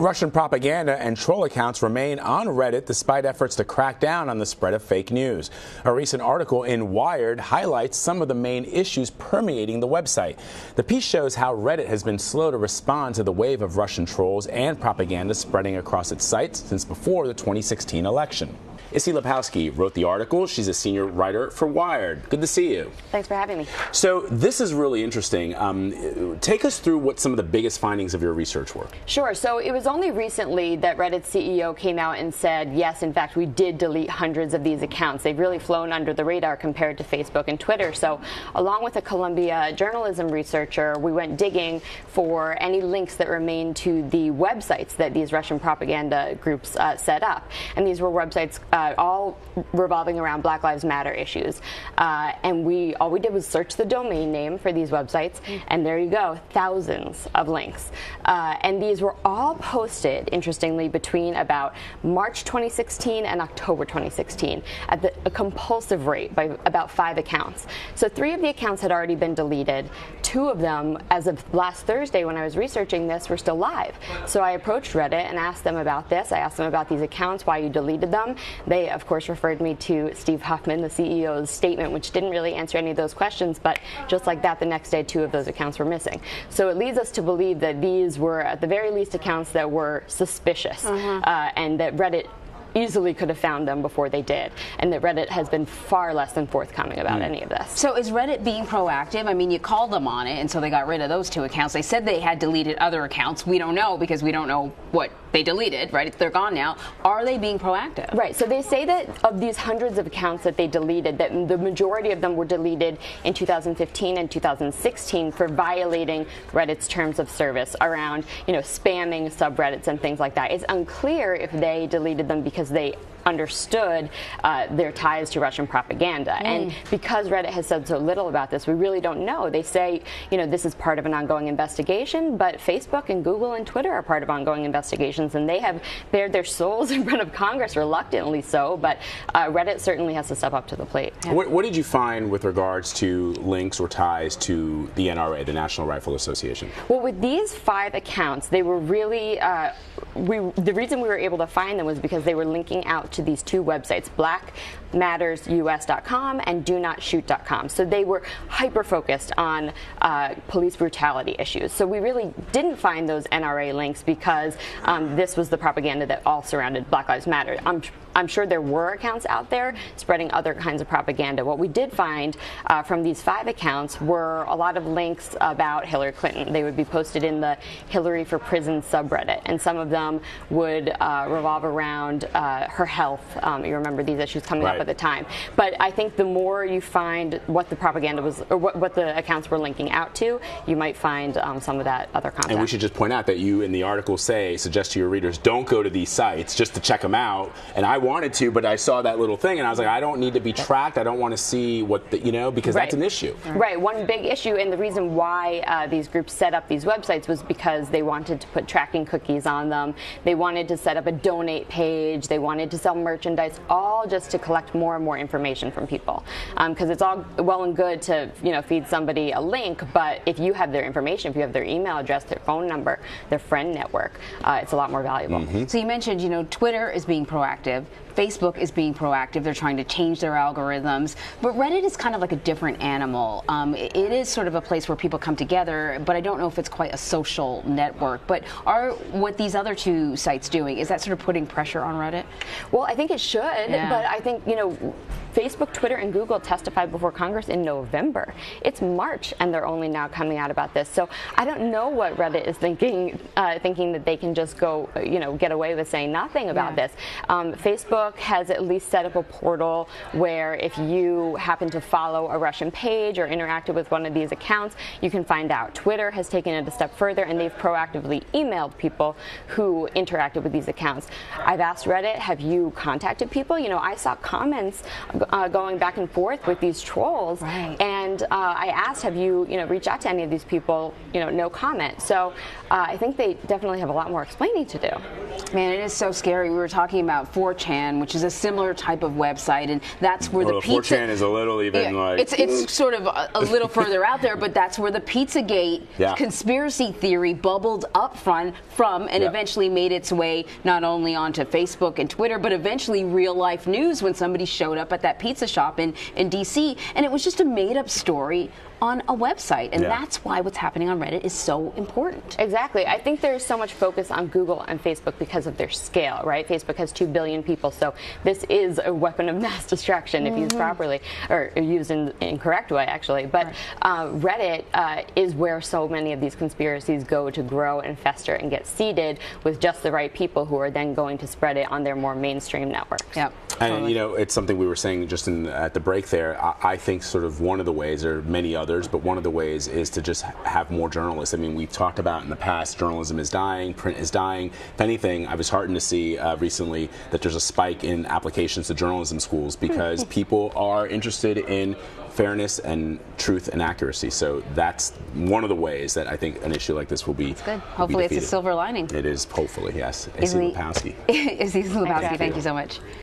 Russian propaganda and troll accounts remain on Reddit despite efforts to crack down on the spread of fake news. A recent article in Wired highlights some of the main issues permeating the website. The piece shows how Reddit has been slow to respond to the wave of Russian trolls and propaganda spreading across its sites since before the 2016 election. Issy Lepowski wrote the article. She's a senior writer for Wired. Good to see you. Thanks for having me. So this is really interesting. Take us through what some of the biggest findings of your research were. Sure. So it was only recently that Reddit's CEO came out and said, yes, in fact, we did delete hundreds of these accounts. They've really flown under the radar compared to Facebook and Twitter. So along with a Columbia journalism researcher, we went digging for any links that remained to the websites that these Russian propaganda groups set up. And these were websites all revolving around Black Lives Matter issues. And all we did was search the domain name for these websites, and there you go, thousands of links. And these were all posted, interestingly, between about March 2016 and October 2016 at a compulsive rate by about 5 accounts. So 3 of the accounts had already been deleted. 2 of them, as of last Thursday when I was researching this, were still live. So I approached Reddit and asked them about this. I asked them about these accounts, why you deleted them. They, of course, referred me to Steve Huffman, the CEO's statement, which didn't really answer any of those questions, but just like that, the next day, 2 of those accounts were missing. So it leads us to believe that these were, at the very least, accounts that were suspicious, and that Reddit easily could have found them before they did, and that Reddit has been far less than forthcoming about any of this. So is Reddit being proactive? I mean, you called them on it, and so they got rid of those 2 accounts. They said they had deleted other accounts. We don't know because we don't know what they deleted, right? They're gone now. Are they being proactive? Right. So they say that of these hundreds of accounts that they deleted, that the majority of them were deleted in 2015 and 2016 for violating Reddit's terms of service around, spamming subreddits and things like that. It's unclear if they deleted them because they understood their ties to Russian propaganda. And because Reddit has said so little about this, we really don't know. They say, this is part of an ongoing investigation, but Facebook and Google and Twitter are part of ongoing investigations, and they have bared their souls in front of Congress, reluctantly so, but Reddit certainly has to step up to the plate. Yeah. What did you find with regards to links or ties to the NRA, the National Rifle Association? Well, with these 5 accounts, they were really, the reason we were able to find them was because they were linking out to these 2 websites, blackmattersus.com and donotshoot.com. So they were hyper-focused on police brutality issues. So we really didn't find those NRA links because this was the propaganda that all surrounded Black Lives Matter. I'm sure there were accounts out there spreading other kinds of propaganda. What we did find from these 5 accounts were a lot of links about Hillary Clinton. They would be posted in the Hillary for Prison subreddit, and some of them would revolve around her health. You remember these issues coming up at the time. But I think the more you find what the propaganda was, or what the accounts were linking out to, you might find some of that other content. And we should just point out that you, in the article, suggest to your readers, don't go to these sites just to check them out. And I wanted to, but I saw that little thing, and I was like, I don't need to be tracked. I don't want to see what because that's an issue. Right. One big issue, and the reason why these groups set up these websites was because they wanted to put tracking cookies on them. They wanted to set up a donate page. They wanted to sell merchandise, all just to collect more and more information from people. Because it's all well and good to feed somebody a link, but if you have their information, if you have their email address, their phone number, their friend network, it's a lot more valuable. So you mentioned, Twitter is being proactive. Facebook is being proactive. They're trying to change their algorithms. But Reddit is kind of like a different animal. It is sort of a place where people come together, but I don't know if it's quite a social network. But what these other 2 sites doing, is that sort of putting pressure on Reddit? Well, I think it should, but I think, Facebook, Twitter, and Google testified before Congress in November. It's March, and they're only now coming out about this. So I don't know what Reddit is thinking that they can just go, get away with saying nothing about this. Facebook has at least set up a portal where if you happen to follow a Russian page or interacted with one of these accounts, you can find out. Twitter has taken it a step further, and they've proactively emailed people who interacted with these accounts. I've asked Reddit, have you contacted people? I saw comments going back and forth with these trolls, and I asked, have you reached out to any of these people? No comment. So I think they definitely have a lot more explaining to do. Man, it is so scary. We were talking about 4chan 4chan, which is a similar type of website, and that's where the pizza. 4chan is a little even like it's sort of a little further out there, but that's where the Pizzagate conspiracy theory bubbled up from, and eventually made its way not only onto Facebook and Twitter, but eventually real life news when somebody showed up at that pizza shop in DC, and it was just a made up story on a website, and that's why what's happening on Reddit is so important. Exactly. I think there's so much focus on Google and Facebook because of their scale, right? Facebook has 2 billion people, so this is a weapon of mass destruction if used properly, or used in the incorrect way, actually. But Reddit is where so many of these conspiracies go to grow and fester and get seeded with just the right people who are then going to spread it on their more mainstream networks. Yep. And you know, it's something we were saying just at the break there. I think sort of one of the ways, there are many others, but one of the ways is to just have more journalists. I mean, we've talked about in the past, journalism is dying, print is dying. If anything, I was heartened to see recently that there's a spike in applications to journalism schools because people are interested in fairness and truth and accuracy. So that's one of the ways that I think an issue like this will be. That's good. Hopefully it's a silver lining. It is, hopefully, yes. Izzy Lepowski. Izzy Lepowski, thank you so much.